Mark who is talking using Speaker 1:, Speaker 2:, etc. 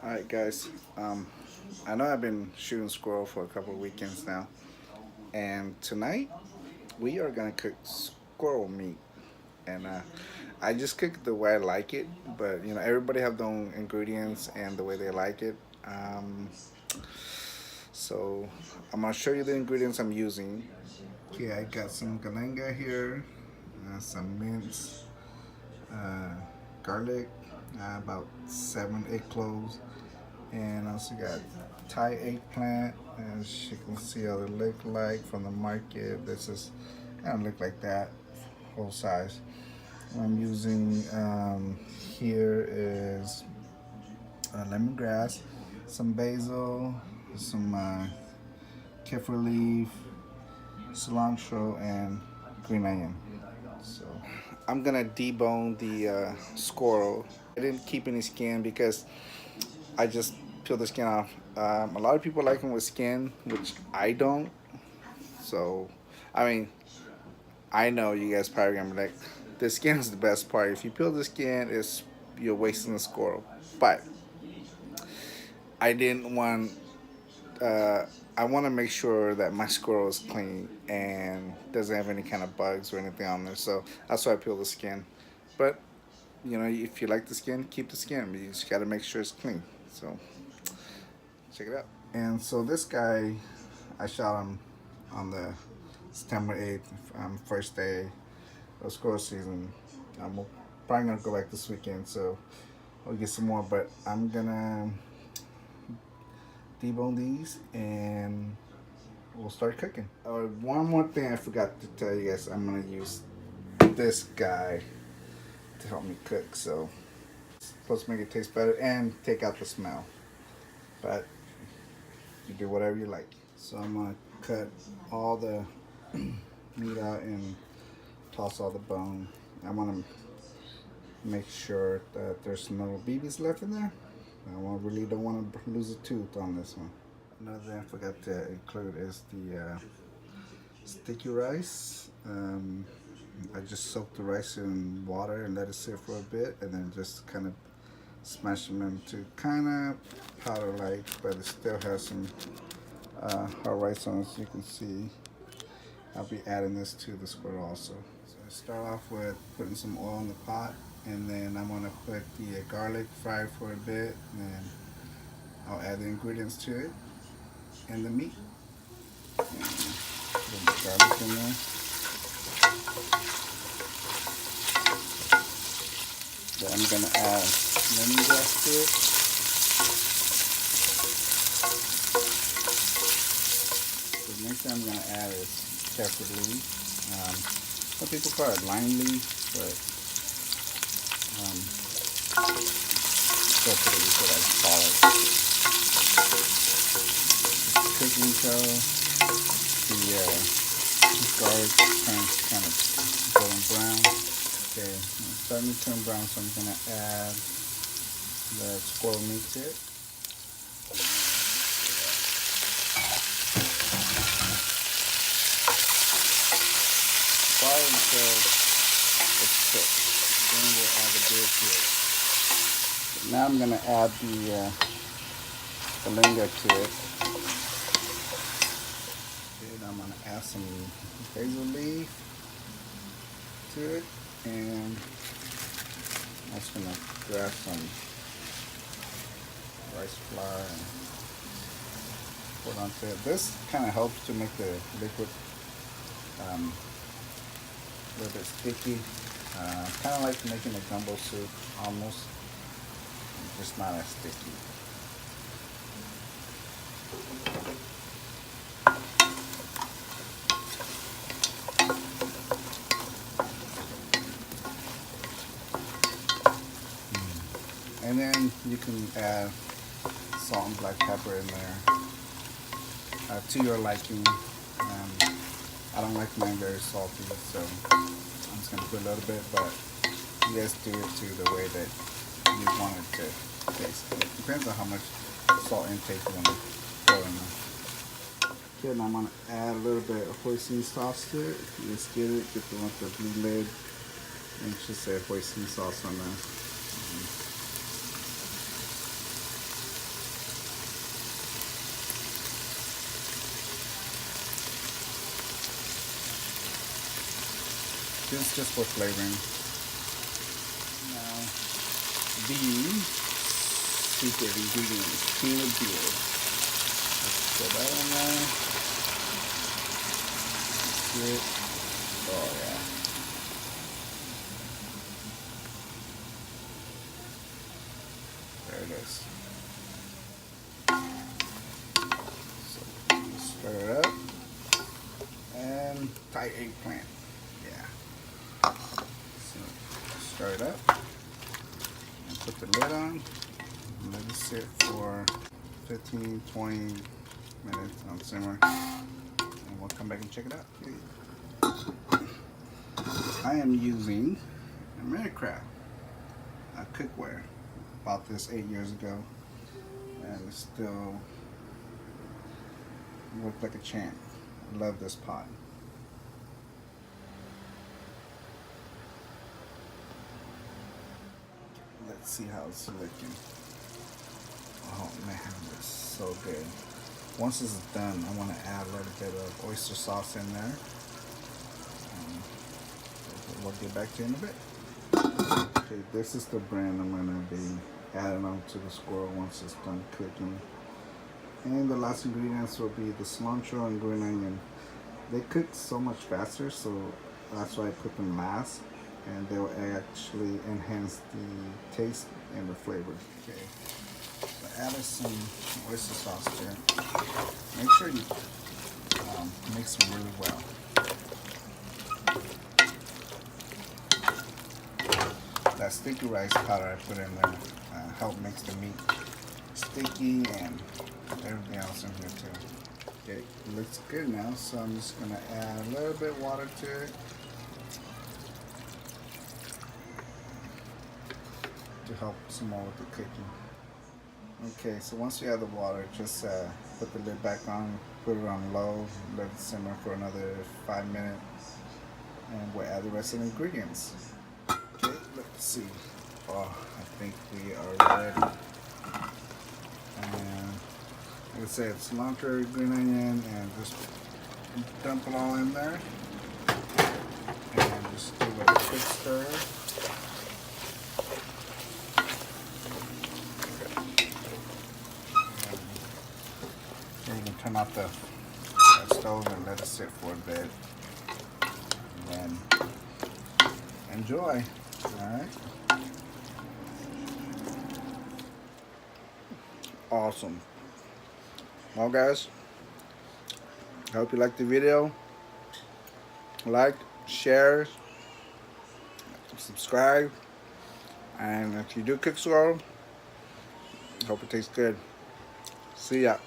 Speaker 1: Alright guys, I know I've been shooting squirrel for a couple of weekends now, and tonight we are gonna cook squirrel meat. And I just cook it the way I like it, but everybody have their own ingredients and the way they like it. Um, so I'm gonna show you the ingredients I'm using. Okay, I got some galangal here, some mince, uh, garlic, about 7, 8 cloves, and also got Thai eggplant. As you can see how they look like from the market. This is kind of look like that, whole size. What I'm using here is lemongrass, some basil, some kaffir leaf, cilantro, and green onion. So I'm gonna debone the squirrel. I didn't keep any skin because I just peel the skin off. A lot of people like them with skin, which I don't. So, I mean, I know you guys probably gonna be like, the skin is the best part. If you peel the skin, you're wasting the squirrel. But I didn't want. Uh, I want to make sure that my squirrel is clean and doesn't have any kind of bugs or anything on there. So that's why I peel the skin. But if you like the skin, keep the skin. But you just got to make sure it's clean. So check it out. And so this guy, I shot him on the September 8th, first day of squirrel season. I'm probably gonna go back this weekend, so I'll get some more. But I'm gonna debone these and we'll start cooking. One more thing I forgot to tell you guys. I'm gonna use this guy to help me cook. So it's supposed to make it taste better and take out the smell. But you do whatever you like. So I'm gonna cut all the meat out and toss all the bone. I want to make sure that there's no BBs left in there. Really don't want to lose a tooth on this one. Another thing I forgot to include is the sticky rice. I just soaked the rice in water and let it sit for a bit, and then just kind of smash them into kind of powder-like, but it still has some hard rice on it, as you can see. I'll be adding this to the squirrel also. So I start off with putting some oil in the pot, and then I'm gonna put the garlic, fry it for a bit, and then I'll add the ingredients to it and the meat. And put the garlic in there. Then I'm gonna add lemongrass to it. The next thing I'm gonna add is kaffir leaf. Some people call it lime leaf, but kaffir leaf is what I call it. It's cooking until the garlic turns kind of golden brown. Okay, it's starting to turn brown, so I'm gonna add the squirrel meat to it. Fry until it's cooked. Then we'll add the beer to it. Now I'm gonna add the galangal to it. Okay, I'm gonna add some basil leaf to it, and I'm just gonna grab some rice flour and put onto it. This kind of helps to make the liquid a little bit sticky, kind of like making a gumbo soup almost, just not as sticky. And then you can add salt and black pepper in there to your liking. I don't like mine very salty, so I'm just going to put a little bit, but you guys do it to the way that you want it to taste. It depends on how much salt intake you want to throw in there. Okay, now I'm going to add a little bit of hoisin sauce to it. Let's get the one with the blue lid, and it should say hoisin sauce on there. This is just for flavoring. Now, the secret ingredient, peanut butter. Let's put that in there. That's it. Oh yeah. There it is. So stir it up. And Thai eggplant. Yeah. So stir it up. And put the lid on. And let it sit for 15, 20 minutes on simmer. And we'll come back and check it out. I am using Americraft cookware. Bought this 8 years ago, and it still worked like a champ. Love this pot. Let's see how it's looking. Oh man, it's so good. Once it's done, I want to add a little bit of oyster sauce in there. We'll get back to you in a bit. Okay, this is the brand I'm going to be adding on to the squirrel once it's done cooking. And the last ingredients will be the cilantro and green onion. They cook so much faster, so that's why I put them last. And they will actually enhance the taste and the flavor. Okay, so added some oyster sauce here. Make sure you mix them really well. That sticky rice powder I put in there help makes the meat sticky and everything else in here too. Okay, it looks good now, so I'm just going to add a little bit of water to it to help some more with the cooking. Okay, so once you add the water, just put the lid back on, put it on low, let it simmer for another 5 minutes, and we'll add the rest of the ingredients. Okay, let's see. Oh, I think we are ready. And like I said, cilantro, green onion, and just dump it all in there. And just give it a quick stir. And you can turn off the stove and let it sit for a bit. And then enjoy. Alright. Awesome. Well guys, I hope you liked the video. Like, share, subscribe, and if you do cook squirrel, hope it tastes good. See ya.